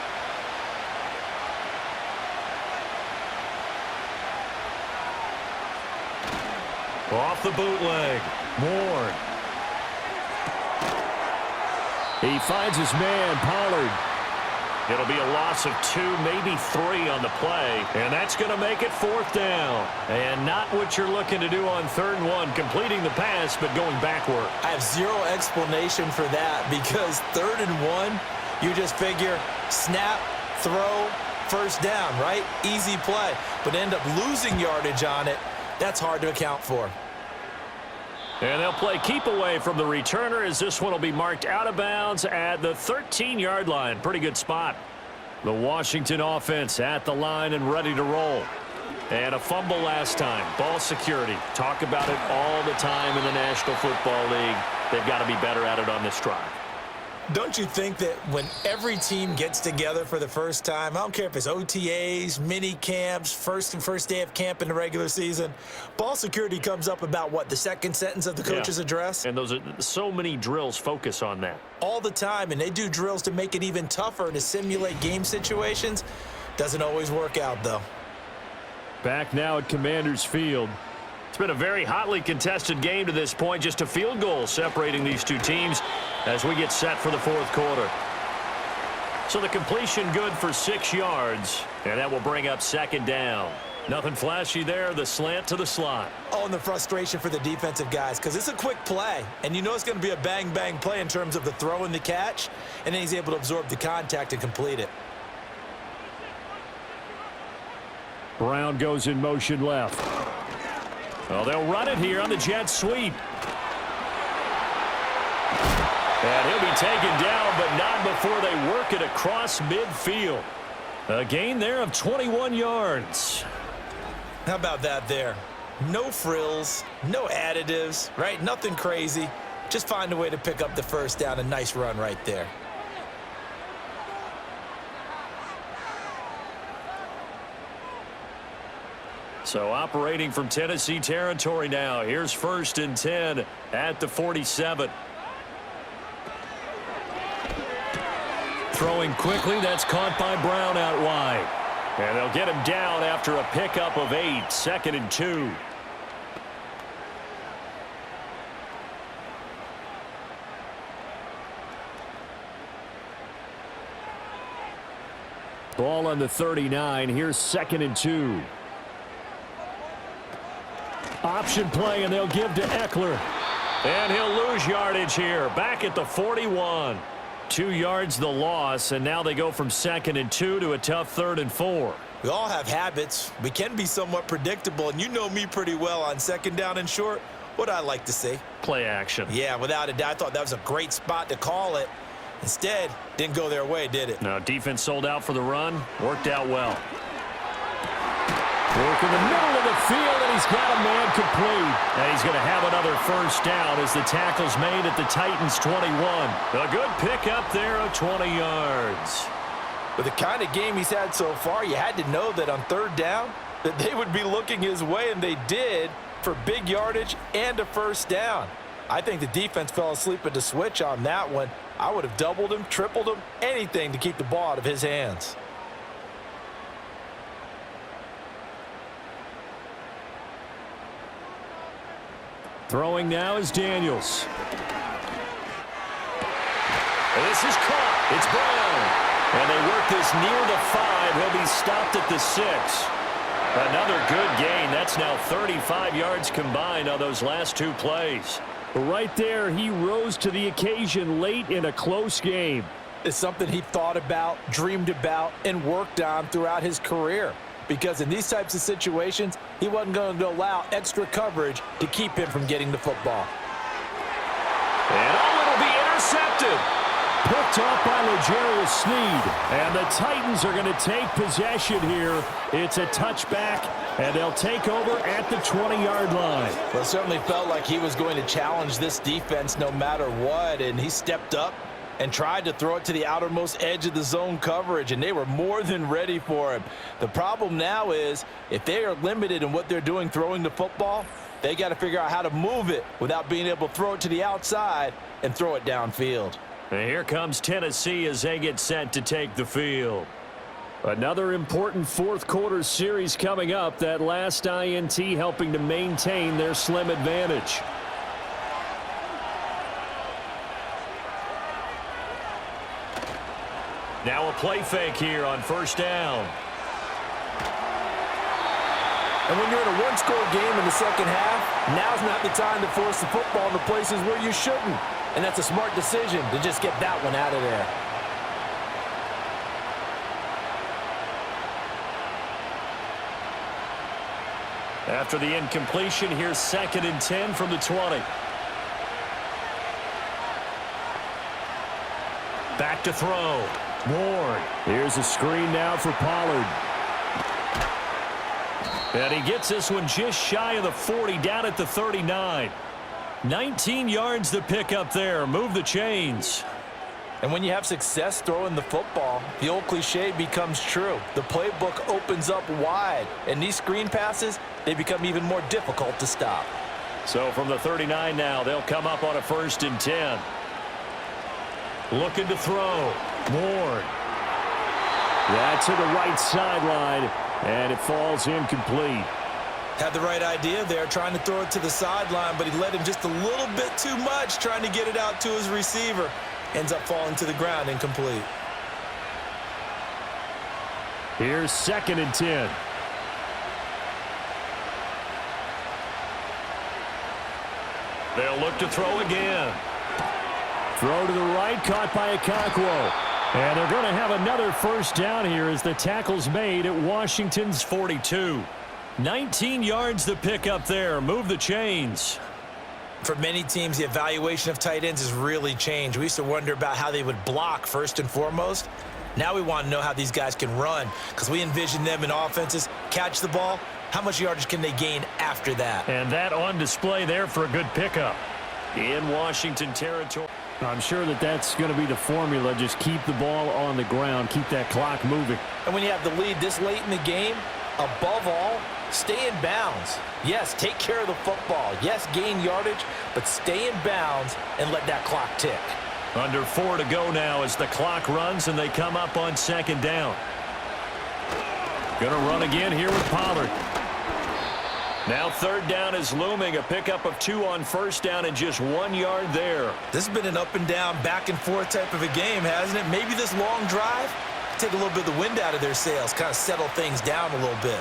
Off the bootleg. Ward. He finds his man, Pollard. It'll be a loss of 2, maybe 3 on the play, and that's going to make it 4th down. And not what you're looking to do on 3rd and 1, completing the pass, but going backward. I have zero explanation for that because 3rd and 1, you just figure snap, throw, first down, right? Easy play, but end up losing yardage on it. That's hard to account for. And they'll play keep away from the returner as this one will be marked out of bounds at the 13-yard line. Pretty good spot. The Washington offense at the line and ready to roll. And a fumble last time. Ball security. Talk about it all the time in the National Football League. They've got to be better at it on this drive. Don't you think that when every team gets together for the first time, I don't care if it's OTAs, mini camps, first day of camp in the regular season, ball security comes up about what, the second sentence of the coach's address? And those are so many drills focus on that. All the time, and they do drills to make it even tougher to simulate game situations. Doesn't always work out, though. Back now at Commanders Field. It's been a very hotly contested game to this point. Just a field goal separating these two teams as we get set for the fourth quarter. So the completion good for 6 yards, and that will bring up second down. Nothing flashy there, the slant to the slot. Oh, and the frustration for the defensive guys, because it's a quick play, and you know it's going to be a bang-bang play in terms of the throw and the catch, and then he's able to absorb the contact and complete it. Brown goes in motion left. Well, they'll run it here on the jet sweep. And he'll be taken down, but not before they work it across midfield. A gain there of 21 yards. How about that there? No frills, no additives, right? Nothing crazy. Just find a way to pick up the first down. A nice run right there. So operating from Tennessee territory now. Here's 1st and 10 at the 47. Throwing quickly, that's caught by Brown out wide. And they'll get him down after a pickup of 8, 2nd and 2. Ball on the 39. Here's 2nd and 2. Option play, and they'll give to Eckler. And he'll lose yardage here. Back at the 41. 2 yards the loss, and now they go from 2nd and 2 to a tough 3rd and 4. We all have habits. We can be somewhat predictable, and you know me pretty well on 2nd down and short. What I like to see. Play action. Yeah, without a doubt. I thought that was a great spot to call it. Instead, didn't go their way, did it? No, defense sold out for the run. Worked out well. Work in the middle of the field, and he's got a man complete. And he's going to have another first down as the tackle's made at the Titans' 21. A good pickup there of 20 yards. With the kind of game he's had so far, you had to know that on 3rd down that they would be looking his way, and they did, for big yardage and a first down. I think the defense fell asleep at the switch on that one. I would have doubled him, tripled him, anything to keep the ball out of his hands. Throwing now is Daniels. This is caught. It's Brown. And they work this near the 5. He'll be stopped at the 6. Another good gain. That's now 35 yards combined on those last 2 plays. Right there, he rose to the occasion late in a close game. It's something he thought about, dreamed about, and worked on throughout his career. Because in these types of situations, he wasn't going to allow extra coverage to keep him from getting the football. And it'll be intercepted. Picked off by L'Jarius Sneed. And the Titans are going to take possession here. It's a touchback, and they'll take over at the 20-yard line. Well, it certainly felt like he was going to challenge this defense no matter what, and he stepped up and tried to throw it to the outermost edge of the zone coverage, and they were more than ready for him. The problem now is if they are limited in what they're doing throwing the football, they got to figure out how to move it without being able to throw it to the outside and throw it downfield. And here comes Tennessee as they get set to take the field. Another important fourth quarter series coming up. That last INT helping to maintain their slim advantage. Now a play fake here on 1st down. And when you're in a one-score game in the second half, now's not the time to force the football in the places where you shouldn't. And that's a smart decision to just get that one out of there. After the incompletion, here's 2nd and 10 from the 20. Back to throw. Ward. Here's a screen now for Pollard. And he gets this one just shy of the 40, down at the 39. 19 yards to pick up there. Move the chains. And when you have success throwing the football, the old cliche becomes true. The playbook opens up wide, and these screen passes, they become even more difficult to stop. So from the 39 now, they'll come up on a 1st and 10. Looking to throw. Ward. That's to the right sideline, and it falls incomplete. Had the right idea there, trying to throw it to the sideline, but he led him just a little bit too much, trying to get it out to his receiver. Ends up falling to the ground, incomplete. Here's 2nd and 10. They'll look to throw again. Throw to the right, caught by Okonkwo. And they're going to have another 1st down here as the tackle's made at Washington's 42. 19 yards to pick up there. Move the chains. For many teams, the evaluation of tight ends has really changed. We used to wonder about how they would block first and foremost. Now we want to know how these guys can run, because we envision them in offenses, catch the ball. How much yardage can they gain after that? And that on display there for a good pickup. In Washington territory. I'm sure that that's going to be the formula. Just keep the ball on the ground. Keep that clock moving. And when you have the lead this late in the game, above all, stay in bounds. Yes, take care of the football. Yes, gain yardage, but stay in bounds and let that clock tick. Under 4 to go now as the clock runs and they come up on 2nd down. Gonna run again here with Pollard. Now 3rd down is looming. A pickup of 2 on 1st down and just 1 yard there. This has been an up and down, back and forth type of a game, hasn't it? Maybe this long drive, take a little bit of the wind out of their sails, kind of settle things down a little bit.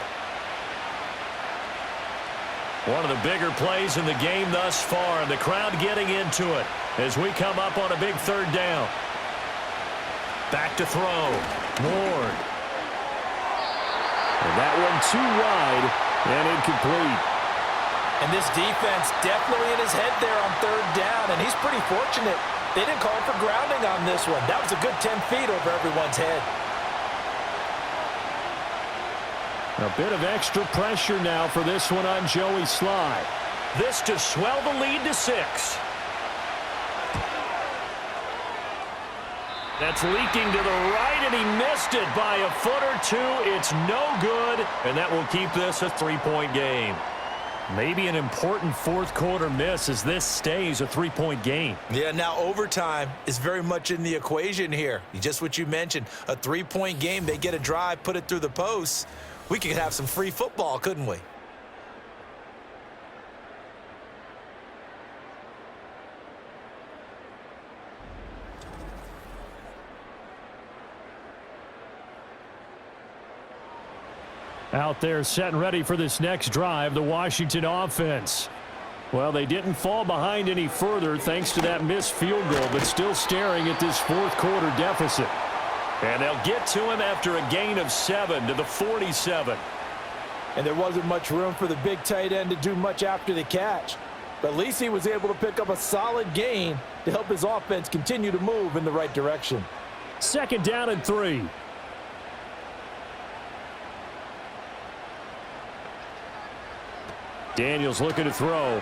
One of the bigger plays in the game thus far, and the crowd getting into it as we come up on a big 3rd down. Back to throw. Ward. And that one too wide and incomplete. And this defense definitely in his head there on 3rd down, and he's pretty fortunate. They didn't call for grounding on this one. That was a good 10 feet over everyone's head. A bit of extra pressure now for this one on Joey Sly. This to swell the lead to 6. That's leaking to the right, and he missed it by a foot or 2. It's no good, and that will keep this a 3-point game. Maybe an important 4th quarter miss as this stays a 3-point game. Yeah, now overtime is very much in the equation here. Just what you mentioned, a 3-point game. They get a drive, put it through the posts. We could have some free football, couldn't we? Out there set and ready for this next drive, the Washington offense. Well, they didn't fall behind any further thanks to that missed field goal, but still staring at this 4th quarter deficit. And they'll get to him after a gain of 7 to the 47. And there wasn't much room for the big tight end to do much after the catch. But at least he was able to pick up a solid gain to help his offense continue to move in the right direction. 2nd down and 3. Daniels looking to throw.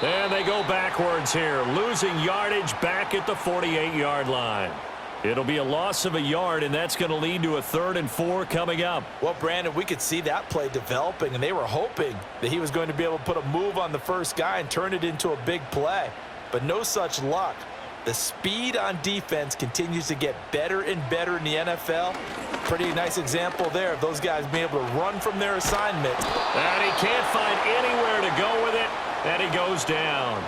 And they go backwards here, losing yardage back at the 48-yard line. It'll be a loss of a yard, and that's going to lead to a 3rd and 4 coming up. Well, Brandon, we could see that play developing, and they were hoping that he was going to be able to put a move on the first guy and turn it into a big play. But no such luck. The speed on defense continues to get better and better in the NFL. Pretty nice example there of those guys being able to run from their assignment. And he can't find anywhere to go with it, and he goes down.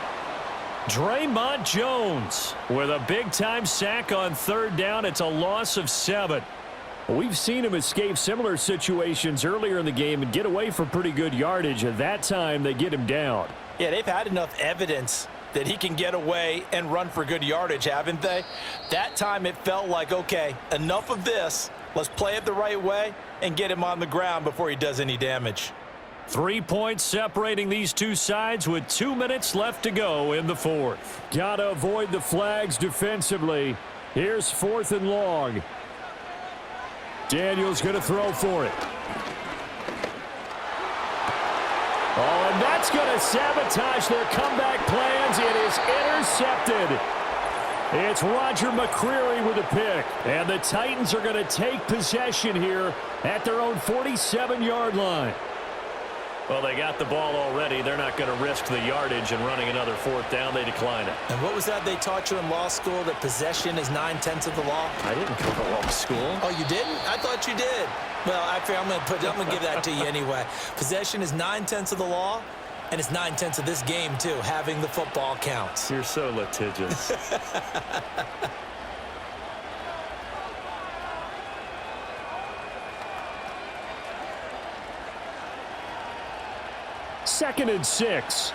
Draymond Jones with a big-time sack on 3rd down. It's a loss of 7. We've seen him escape similar situations earlier in the game and get away from pretty good yardage. At that time, they get him down. Yeah, they've had enough evidence that he can get away and run for good yardage, haven't they? That time it felt like, okay, enough of this. Let's play it the right way and get him on the ground before he does any damage. 3 points separating these two sides with 2 minutes left to go in the fourth. Gotta avoid the flags defensively. Here's 4th and long. Daniel's going to throw for it. Oh, and that's going to sabotage their comeback plans. It is intercepted. It's Roger McCreary with a pick. And the Titans are going to take possession here at their own 47-yard line. Well, they got the ball already. They're not going to risk the yardage and running another 4th down. They decline it. And what was that they taught you in law school, that possession is 9/10 of the law? I didn't go to law school. Oh, you didn't? I thought you did. Well, I'm going to give that to you anyway. Possession is 9/10 of the law, and it's 9/10 of this game, too. Having the football counts. You're so litigious. Second and 6.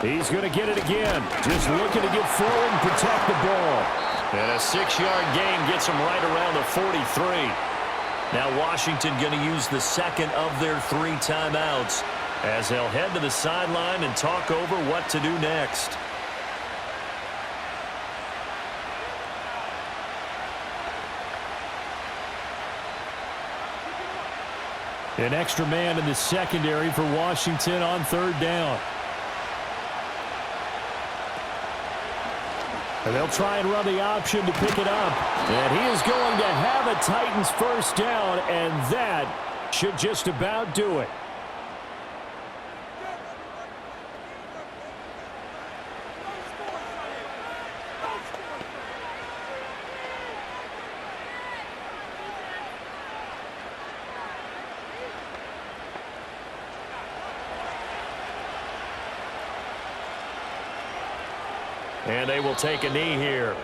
He's going to get it again. Just looking to get forward and protect the ball. And a 6-yard gain gets them right around the 43. Now Washington going to use the second of their 3 timeouts as they'll head to the sideline and talk over what to do next. An extra man in the secondary for Washington on 3rd down. And they'll try and run the option to pick it up. And he is going to have a Titans 1st down, and that should just about do it. And they will take a knee here.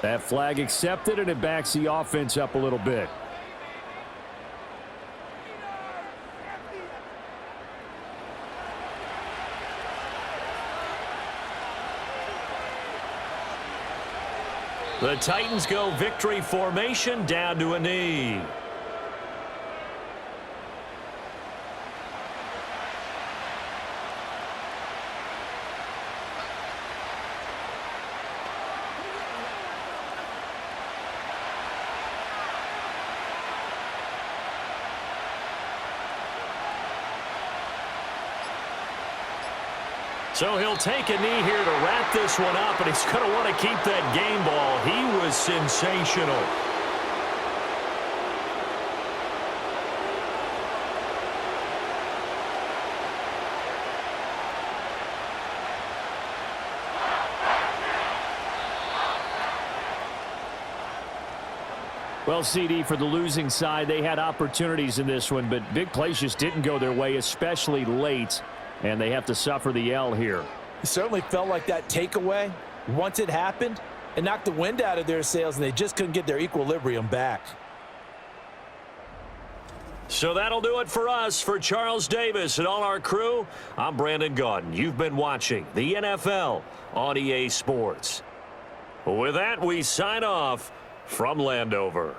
That flag accepted, and it backs the offense up a little bit. The Titans go victory formation down to a knee. So he'll take a knee here to wrap this one up, and he's going to want to keep that game ball. He was sensational. Well, CD, for the losing side, they had opportunities in this one, but big plays just didn't go their way, especially late. And they have to suffer the L here. It certainly felt like that takeaway, once it happened, it knocked the wind out of their sails, and they just couldn't get their equilibrium back. So that'll do it for us. For Charles Davis and all our crew, I'm Brandon Gaudin. You've been watching the NFL on EA Sports. With that, we sign off from Landover.